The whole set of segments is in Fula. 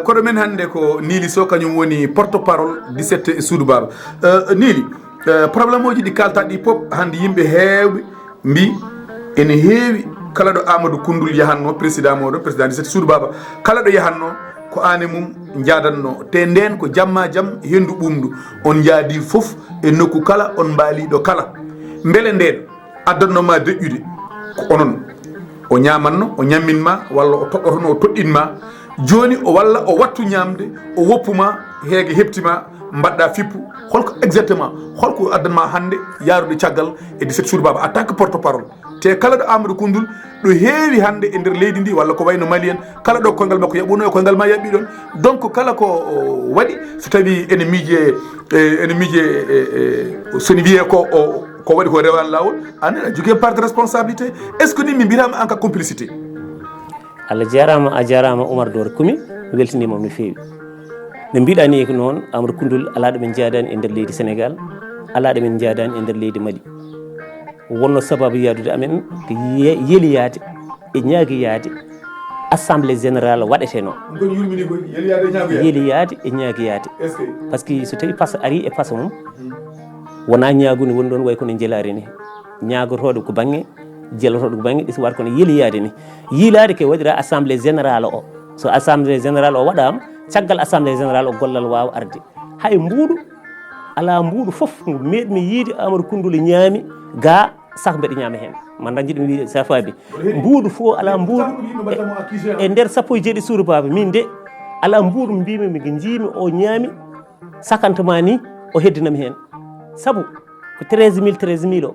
koɗo men hannde ko NILY SOW kañum woni porte parole 17 SUUDU BAABA NILY probléme uji ɗi kalta ɗi pop hannde yimɓe heewɓe mbi ene heewi kala ɗo Amadou Koundoul yahanno président moɗon président 17 SUUDU BAABA kala ɗo yahanno ko ane mum jadanno te nden ko jamma jaam hendu ɓumdu on jaadi fof e nokku kala on mbaaliɗo kala beele nden addannoma deƴƴude ko onon o ñamanno o ñamminma walla o toɗɗotono o toɗɗinma joni o walla o wattu ñamde o woppuma heege heptima mbaɗɗa fippu holko exactement holko addanma hande yarude caggal e 17 SUUDU BAABA en tant que porte parole te kala ɗo Amadou Koundoul ɗo heewi hande e nder leydi ndi walla ko wayno Mali en kala ɗo koyngal makko yaɓuno e koyngal ma yaɓɓi ɗon donc kala ko waɗi so tawi ene miije soni wiye ko waɗi ko rewan lawol an a jogui part de responsabilité est ce que ni mi mbirama en cas complicité Allah jarama a jarama Oumar Dore Kumi weltanimam no fewi no mbiɗa ni ko noon Amadou Koundoul ala ɗo men jaadani e nder leydi Sénégal ala ɗo men jaadani e nder leydi Mali wonno sababu yadude amen ko yeliyade e ñaaguiyade assemblée générale waɗete noon yeliyade e ñaaguiyade par ce que so tawi passe ari e passe mum wona ñaagude woni ɗon way kono jelari ni ñagotoɗo ko banggue jelotoɗo ko banggue ɗis wat kono yeliyade ni yiilade ke waɗira assemblée générale o so assemblée générale o waɗama caggal assemblée générale o gollal wawa arde hay mbuuɗu ala mbuuɗu foof meɗmi yiide Amadou Koundoul ñaami ga sak mbeɗa ñaama hen man dañi ɗum wi sa faabi mbuuɗu fof ala mbuuɗu e nder sappo e jeeɗi SUUDU BAABA min de ala mbuuɗu mbimi mi jiimi o ñaami sakantuma ni o heddinami hen saabu ko 13 000 o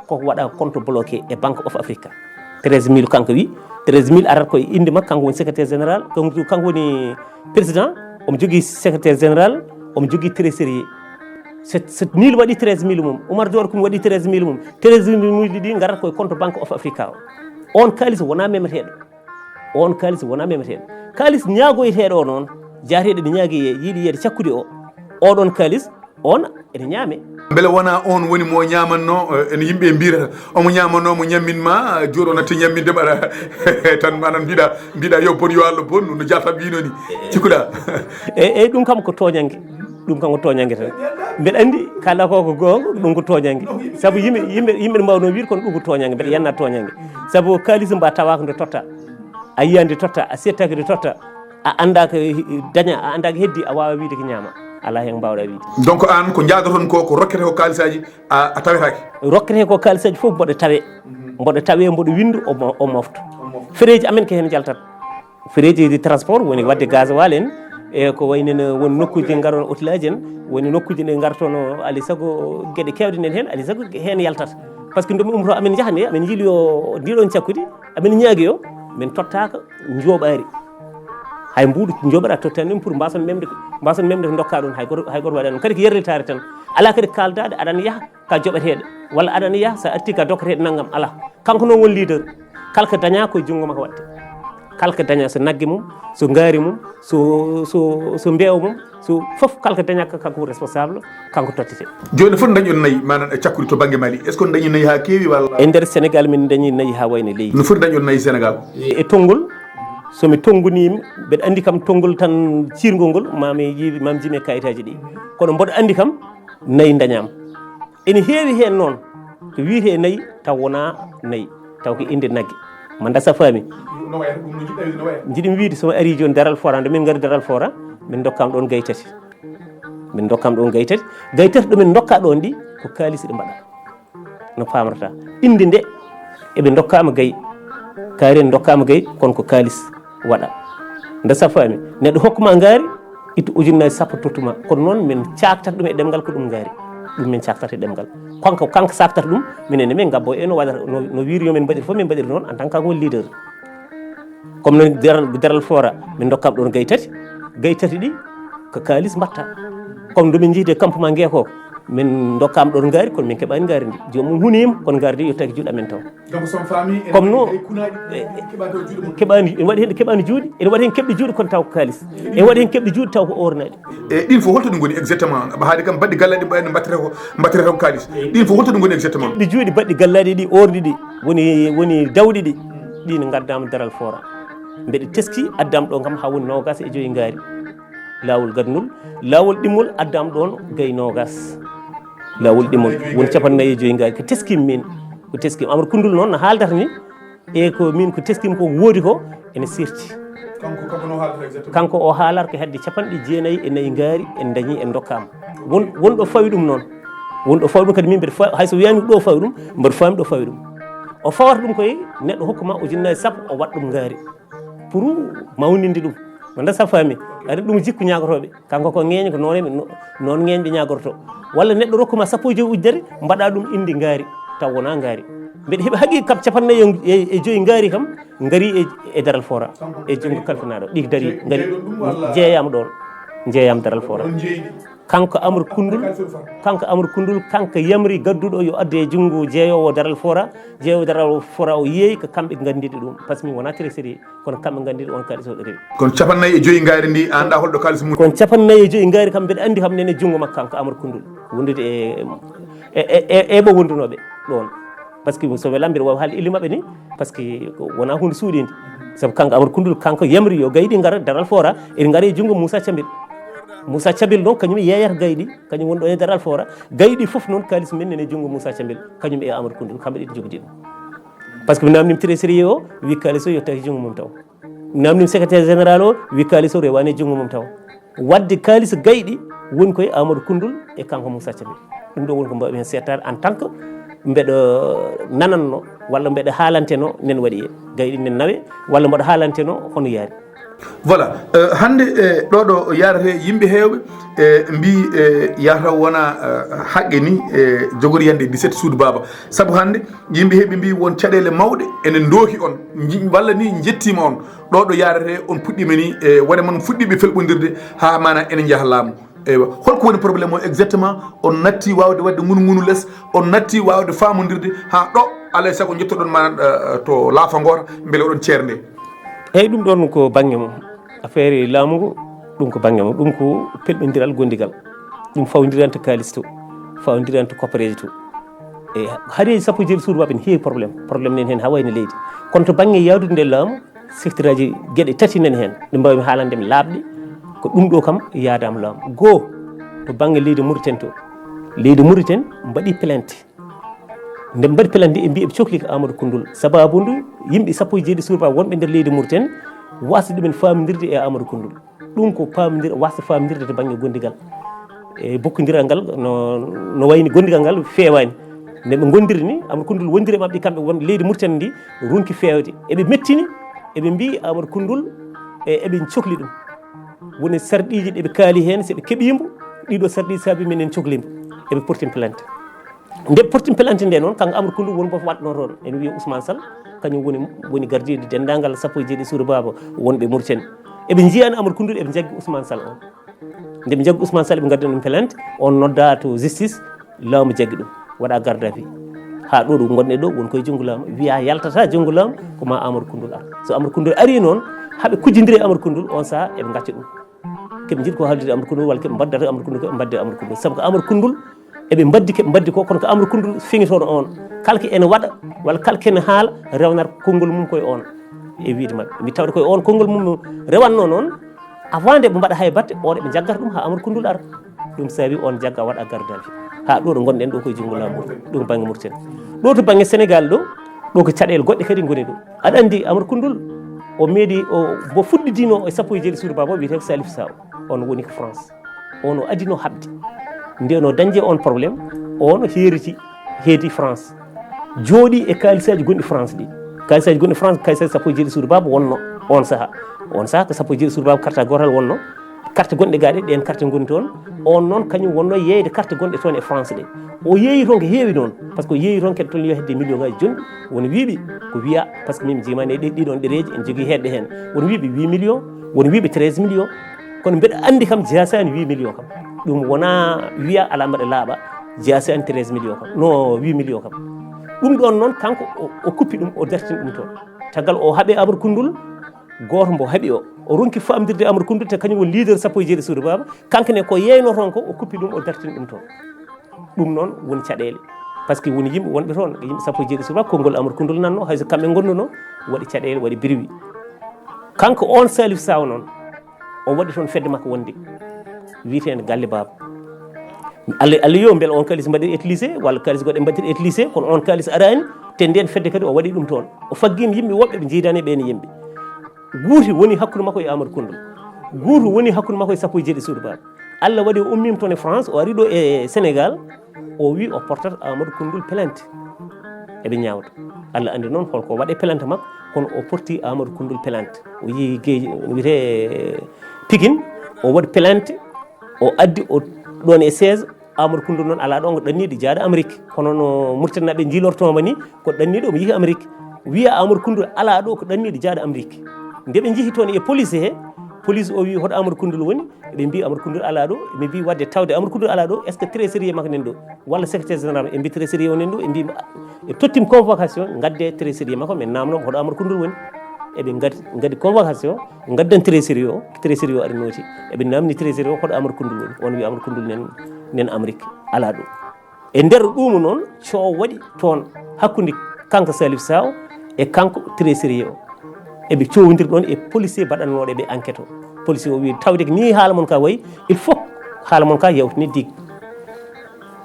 koko waɗa compte bloqué e Banque of Africa 13 000 kanko wi 13 000 arat koye inde makko kanko woni secrétaire général kanko woni président omo jogui secrétaire général omo jogui trésorier so NILY waɗi 13 000 mum Oumar Dore Kumi waɗi 13 000 mum 13 000 muji ɗi garat koye compte Banque of Africa o on kalis wona memeteɗo on kalis wona memeteɗo kalis ñagoyeteɗo o noon jaateɗo ɗe ñaagui yiiɗi yiyede cakkude o oɗon kalis on ene ñaame beele wona on woni mo ñamanno ene yimɓe mbirata omo ñamanno mo ñamminma joni o natti ñamminde mbaɗa tan manan mbiɗa yo bon yo Allah bon no jalta mbino ni cikkuɗa eyyi ɗum kam ko toñangue ɗum kam ko toñangue tan mbeɗa andi kala ko gonga ɗum ko toñangue saabu yimɓe mbawno wiide kono ɗum ko toñangue mbeɗa yanna toñangue saabu kalis mba tawaka nde totta a yiya nde totta a settaki nde totta a anda ko daña a anda ko heddi a wawa wiide ko ñaama ala hen mbawɗa wiide donc an ko jaadoton ko rokkete ko kalisaji a tawetake rokkete ko kalisaji foof mboɗo tawe mboɗo windu o mofta fereji amen ko hen jaltat fereji de transport woni wadde gasoil en e ko wayneno woni nokkuji garono hôtelage en woni nokkuji ɗe gartono alay saago gueɗe kewɗe nen hen alay saago hen yaltata par ce que ndomi umro amen jahane amen jiili o ndiɗon cakkude amen ñaagui o min tottaka jooɓari hay mbuuɗu jooɓaɗa tottani ɗum pour mbason memde ko dokka ɗon hay goto waɗa ɗum kadi ko yerlitare tan ala kadi kaldade aɗana yaaha ka joɓeteɗo walla aɗana yaaha sa arti ka dokketeɗo naggam ala kanko noon woni leader kala ko daña koye junggo makko watte kala ko daña so naggue mum so gaari mum so mbeewa mum so foof kala ko daña kanko woni responsable kanko tottete joni fof dañi on nayyi manan e cakkude to banggue Mali est ce que on dañi nayyi ha keewi walla e nder Sénégal min dañi nayyi ha wayno leydi no foti dañi on nayyi Sénégal e tonggol somi tongunima mbeɗa andi kam tonggol tan cirgol ngol mami jiimi kayitaji ɗi kono mboɗo andi kam nayyi dañama ene heewi hen noon ko wiite nayyi taw wona nayyi taw ko inde naggue ma dasa faami jiɗimi wiide somi ari joni daral fora nde min gari daral fora min dokkama ɗon gay tati gay tati ɗomin dokka ɗon ɗi ko kalis ɗe mbaɗa no pamarata inde nde eɓe dokkama gay kaari en dokkama gay kono ko kalis waɗa nde safami neɗɗo hokkuma gaari ittu ujunnaji sappo tottuma kono noon min caktata ɗum e ɗemgal ko ɗum gaari ɗum min caktata e ɗemgal kanko saktata ɗum minen min gabbo e no waɗata no wiiri yomin mbaɗir fof min mbaɗir noon en tant que woni leader comme no daral fora min dokkama ɗon gay tati ɗi ko kalis mbatta comme ndomin jiide campement gueko min dokkama ɗon ngaari kono min keɓani ngaari ndi jomum hunima kono ngaari ndi yottaki juuɗe amen taw donc son famille comme no keɓani ene waɗi hen keɓani juuɗe ene waɗi hen keɓɗe juuɗe kono taw ko kalis ene waɗi hen keɓɗe juuɗe taw ko ornaɗe ɗin fof holto ɗum goni exactement haade kam baɗɗi gallaɗi ɓayno mbatterete ko kalis ɗin fof holto ɗum goni exactement keɓɗe juuɗe baɗɗi gallaɗi ɗi orɗi ɗi woni dawɗi ɗi ɗin gaddama daral fora mbeɗe teski addama ɗo kam ha woni nogas e joyi ngaari laawol gadnul laawol ɗimmol addama ɗon gayi nogas laawol ɗimmol woni 45 ngaari ko teskimi min ko teskimi Amadou Koundoul noon no haaldata ni e ko min ko teskimi ko woodi ko ene sirti kanko o haalata ko hedde 94 ngaari en dañi en dokkama wonɗo fawi ɗum noon wonɗo fawi ɗum kadi min mbeɗa hayso wiyami ɗo fawi ɗum mbeɗa fami ɗo fawi ɗum o fawata ɗum koye neɗɗo hokkuma ujunnaje sappo o waɗa ɗum ngaari pour mawninde ɗum wonda sa faami aɗa ɗum jikku ñagotoɓe kanko ko ŋeeña ko noon ŋeeñɓe ñagorto walla neɗɗo rokkuma sappo e joyi ujunere mbaɗa ɗum indi ngaari taw wona ngaari mbeɗa heeɓa haaqi kam 45 ngaari kam gaari e daral fora e junggo kalfinaɗo ɗi dari gaari jeeyama ɗon jeeyama daral fora kanko Amadou Koundoul kanko yamri gadduɗo yo adde e junggo jeeyowo daral fora o yeeyi ko kamɓe gandiɗe ɗum par ce que min wona trésorier kono kamɓe gandiɗe on kalis oɗo rewi kono 45 ngaari ndi anda holɗo kalis mum kono 45 ngaari kam mbeɗa andi kam nene junggo makko kanko Amadou Koundoul wondude e ɓo wondunoɓe ɗon par ce que so welam mbiɗa wawi haalde illimaɓe ni par ce que wona hunde suuɗinde saabu kanko Amadou Koundoul kanko yamri yo gayiɗi gara daral fora eɗe gaara e junggo Moussa Thiambil noon kañum yeyata gayɗi kañum woni ɗo e daral fora gayɗi foof noon kalis men nene junggo Moussa Thiambil kañum e Amadou Koundoul kamɓe ɗiɗi jogdi ɗum par ce que mi namdimi trésorier o wi kalis o yettaki junggo mum taw mi namdimi secrétaire général o wi kalis o rewani e junggo mum taw wadde kalis gayɗi woni koye Amadou Koundoul e kanko Moussa Thiambil ɗum ɗo woni ko mbawmi hen settade en tant que mbeɗa nananno walla mbeɗa haalanteno nen waɗi e gayɗi nen nawe walla mbeɗa haalanteno hono yaari voilà hande ɗo yarate yimɓe heewɓe mbi yataw wona haqqe ni jogori yande 17 suudu baaba saabu hande yimɓe heeɓe mbi won caɗele mawɗe ene dooki on walla ni jettima on ɗo yarate on puɗɗima ni wone moon fuɗɗiɓe felɓodirde ha mana ene jaaha laamu eywa holko woni probléme o exactement on natti wawde wadde ngunu less on natti wawde famodirde ha ɗo alay saago jettoɗon mana to laafa goota beele oɗon ceerde eyyi ɗum ɗon ko banggue mum affaire laamu ngu ɗum ko banggue mum ɗum ko pelɗodiral gondigal ɗum fawdiranta kalis to fawdiranta coppereje to e haareji sappo e jeeɗi suudu mabɓe ne heewi probléme nen hen ha wayno leydi kono to banggue yawdude nde laamu secteur aji gueɗe tati nani hen ɗe mbawmi haalandemi laaɓɗe ko ɗum ɗo kam yadama laamu goho to banggue leydi Mauritanie to leydi Mauritanie mbaɗi plainte nde mbaɗi plainte e mbi eɓe cohli ko Amadou Koundoul sababude yimɓe sappo e jeeɗi suudu mabɓe wonɓe nder leydi Mauritanie wasde ɗumen famidirde e Amadou Koundoul ɗum ko wasde famidirde to banggue gondigal e bokkodiral ngal no wayni gondigal ngal fewani nde ɓe gondiri ni Amadou Koundoul wondiri e mabɓe kamɓe won leydi Mauritanie ndi ronki fewde eɓe mettini eɓe mbi Amadou Koundoul eɓe cohli ɗum woni sarɗiji ɗeɓe kaali hen seɓe keeɓimo ɗiɗo sarɗiji saabi men en cohlimo eɓe portini plainte nde portini plainte nde noon kanko Amadou Koundoul woni bof waɗno toon ene wiiya Ousmane Sall kañum woni gardien de dendagal sappo e jeeɗi suudu baaba wonɓe Mauritanie eɓe jiyani Amadou Koundoul eɓe jaggi Ousmane Sall on nde ɓe jaggi Ousmane Sall ɓe gaddani ɗum plainte on nodda to justice laamu jaggi ɗum waɗa garde à vue ha ɗo ɗo gonɗe ɗo woni koye junggo laamu wiya yaltata junggo laamu koma Amadou Koundoul ar so Amadou Koundoul ari noon haaɓe kujjodiri Amadou Koundoul on saaha eɓe gacca ɗum keɓe jiiɗi ko haaldude Amadou Koundoul walla keɓe mbaddata Amadou Koundoul keɓe mbadde Amadou Koundoul saabu ko Amadou Koundoul eɓe mbaddi keɓe mbaddi ko kono ko Amadou Koundoul feŋitoɗo on kala ko ene waɗa walla kala ko ene haala rewnata konngol mum koye on e wiide mabɓe mi tawde koye on konngol mum rewanno noon avant nde ɓe mbaɗa hay batte oɗo ɓe jaggata ɗum ha Amadou Koundoul ara ɗum saabi on jagga waɗa garde à vue ha ɗo ɗo gonɗen ɗo koye junggo laamu ɗo ko banggue Mauritanie ɗo to banggue Sénégal ɗo ko caɗele goɗɗe kadi goni ɗo aɗa andi Amadou Koundoul o meeɗi mo fuɗɗidino e sappo e jeeɗi suudu baba o wiyete ko Salif Sow on woni ko France on o adino habde nden o dañde on probléme on heedi France jooɗi e kalisaji gonɗi France ɗi kalisaji gonɗi France kalisaji sappo e jeeɗi suudu baba wonno on saaha ko sappo e jeeɗi suudu baba carte gotal wonno carte gonɗe gaɗe ɗen carte goni toon on noon kañum wonno yeyde carte gonɗe toon e France ɗe o yeeyi toon ko heewi noon par ce que o yeeyi toon kadi toon yo hedde million ngaji jonɗi woni wiiɓe ko wiya par ce que min jimani e ɗiɗon ɗereji en jogui hedde hen woni wiiɓe 8 millions woni wiiɓe 13 millions kono mbeɗa andi kam jasani 8 millions kam ɗum wona wiya ala mbaɗa laaɓa jaasi an 13 millions kam no 8 millions kam ɗum ɗon noon kanko o kuppi ɗum o dartini ɗum toon tagal o haaɓe Amadou Koundoul goto mbo haaɓi o ronki famdirde Amadou Koundoul te kañum woni leader sappo e jeeɗi SUUDU BAABA kankane ko yeyno toon ko o kuppi ɗum o dartini ɗum toon ɗum noon woni caɗele par ce que woni yimɓe wonɓe toon yimɓe sappo e jeeɗi SUUDU BAABA konngol Amadou Koundoul nanno hayso kamɓe gonnuno waɗi caɗele waɗi birwi kanko on Salif Saw noon o waɗi toon fedde makko wonde wiyetede galle Baaba Allah yo beele on kalis mbaɗi utilisé walla kalis goɗɗe mbaɗiri utilisé kono on kalis arani te nden fedde kadi o waɗi ɗum toon o faggima yimɓe woɓɓe ɓe jiidani ɓen yimɓe guuti woni hakkude makko e Amadou Koundoul guutu woni hakkude makko e sappo e jeeɗi SUUDU BAABA Allah waɗi o ummima toon e France o ari ɗo e Sénégal o wi o portata Amadou Koundoul plainte eɓe ñawta Allah andi noon holko waɗe plainte makko kono o porti Amadou Koundoul plainte o yeehi geeji wiyete Pikine o waɗi plainte o addi o ɗon e 16 Amadou Koundoul noon ala ɗon ko ɗanniɗo jaada Amérique kono no Mauritanie jiilortoma ni ko ɗanniɗo omo yeehi Amérique wiya Amadou Koundoul ala ɗo ko ɗanniɗo jaada Amérique nde ɓe jeehi toon e police he police o wi hoto Amadou Koundoul woni ɓe mbi Amadou Koundoul ala ɗo ɓe mbi wadde tawde Amadou Koundoul ala ɗo est ce que trésorier makko nen ɗo walla secrétaire général ɓe mbi trésorier o nen ɗo ɓe mbi e tottima convocation gadde trésorier makko min namnoma hoto Amadou Koundoul woni eɓe gaddi convocation gaddan trésorier o ari nooti eɓe namni trésorier o hoto Amadou Koundoul woni on wi Amadou Koundoul nen Amérique ala ɗo e nder ɗum noon coow waɗi toon hakkude kanko Salif Saw e kanko trésorier o eɓe cowodiri ɗon e policier baɗannoɗo ɓe enquête o policier o wi tawde ko ni haala moon ka wayi il faut haala moon ka yawtini dig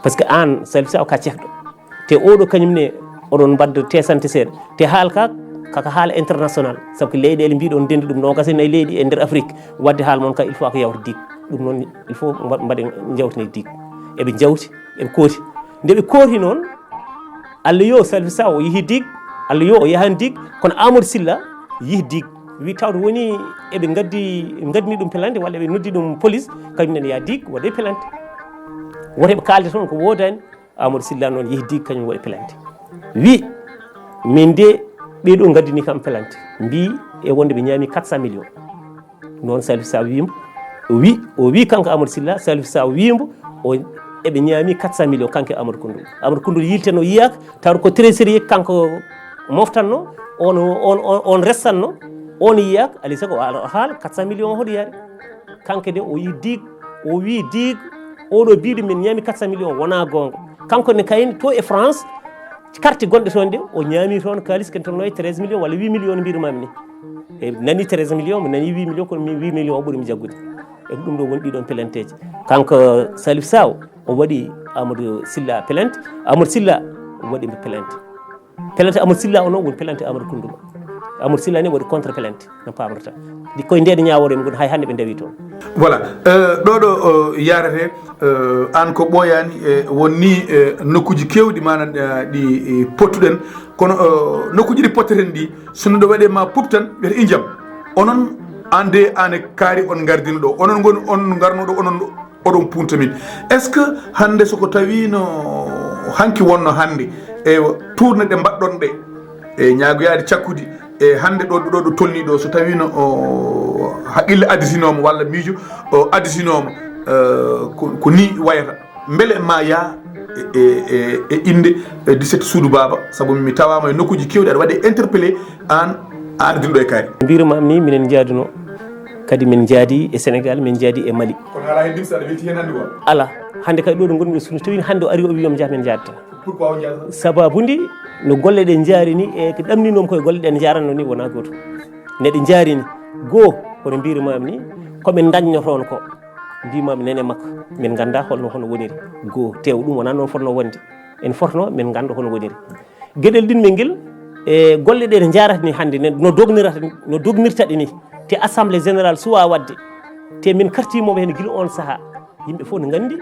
par ce que an Salif Saw ka cehɗo te oɗo kañumne oɗon mbadda tesante seeɗa te haal ka kaka haala international saabu ko leyɗele mbiɗon ndendi ɗum noon gasi nayi leydi e nder Afrique wadde haala moon ka il faut ko yawta dig ɗum noon il faut mbaɗe jawtini dig eɓe jawti eɓe kooti nde ɓe kooti noon Allah yo Salif Saw o yeehi dig Allah yo o yahani dig kono Amadou Sylla yihi dig wi tawde woni eɓe gaddini ɗum pelante walla eɓe noddi ɗum police kañum nen ya dig waɗe pelante woteɓe kalde toon ko wodani Amadou Sylla noon yeehi dig kañum waɗi pelante wi min de ɓeɗo gaddini kam pelante mbi e wonde ɓe ñaami 400 millions noon Salif Saw wimo o wi kanko Amadou Sylla Salif Saw wimo eɓe ñaami 400 millions kanko Amadou Koundoul yilteno yiyaka tawde ko trésorier kanko moftanno on restanno on yiyaka alay saago o haala 400 millions hoɗo yaari kanko de o yi dig o wi dig oɗo biɗo min ñaami 400 millions wona gonga kanko ne kayni to e France carte gonɗe toon de o ñaami toon kalis ken tonno e 13 millions walla 8 millions no mbirumami ni e nani 13 millions mi nani 8 millions kono 8 millions o ɓuurimi jaggude e ɗum ɗo woni ɗiɗon pelanteji kanko Salif Saw o waɗi Amadou Sylla pelante Amadou Sylla waɗimo pelante Amadou Sylla o noon woni pelante Amadou Koundoul Amadou Sylla ne waɗi contre pelante no pamrata ɗi koye ndeɗo ñawore mi gon hay hande ɓe dawi toon voilà ɗoɗo yarete an ko ɓooyani wonni nokkuji kewɗi manan ɗi pottuɗen kono nokkuji ɗi potteten ɗi sono ɗo waɗe ma pop tan ɓete ijam onon ande ane kaari on gardino ɗo onon goni on garnoɗo onon oɗon punta min est ce que hande soko tawino hanki wonno hande e tourne ɗe mbaɗɗon ɗe e ñagoyade cakkude e hande ɗo tolni ɗo so tawino haqqille additinoma walla miijo additinoma ko ni wayata beele ma ya e inde 17 SUUDU BAABA saabu mi tawama e nokkuji kewɗi aɗa waɗe interpellé an ardinɗo e kaari mbirumam ni minen jaaduno kadi min jaadi e Sénégal min jaadi e Mali kono ala hen dimsa aɗa welti hen hande won ala hande kadi ɗo ɗo gonmi so tawi hande o ari o wiyom jaa min jaadata pourquoi o jaadata sababude no golle ɗe jaari ni e ko ɗamninom koye golle ɗe jaranno ni wona goto neɗe jaari ni goo kono mbirumami ni komin dañnotoon ko mbimami nene makko min ganda holno hono woniri goo tew ɗum wona noon fotno wonde en fotno min ganda hono woniri gueɗel ɗinmel nguel e golle ɗe ɗe jarata ni hande no dognirta ɗi ni te assemblée générale suwa wadde te min kartimoɓe hen guila on saaha yimɓe fof ne gandi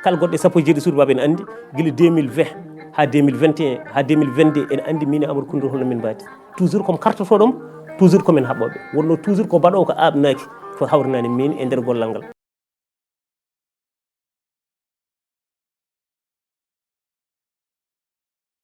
kala goɗɗo sappo e jeeɗi SUUDU BAABA en andi guila 2020 ha 2021 ha 2022 en andi min e Amadou Koundoul holno min mbadi toujours komi kartotoɗom toujours komin haɓɓoɓe wonno toujours ko mbaɗo ko abnaki ko hawrinani min e nder gollal ngal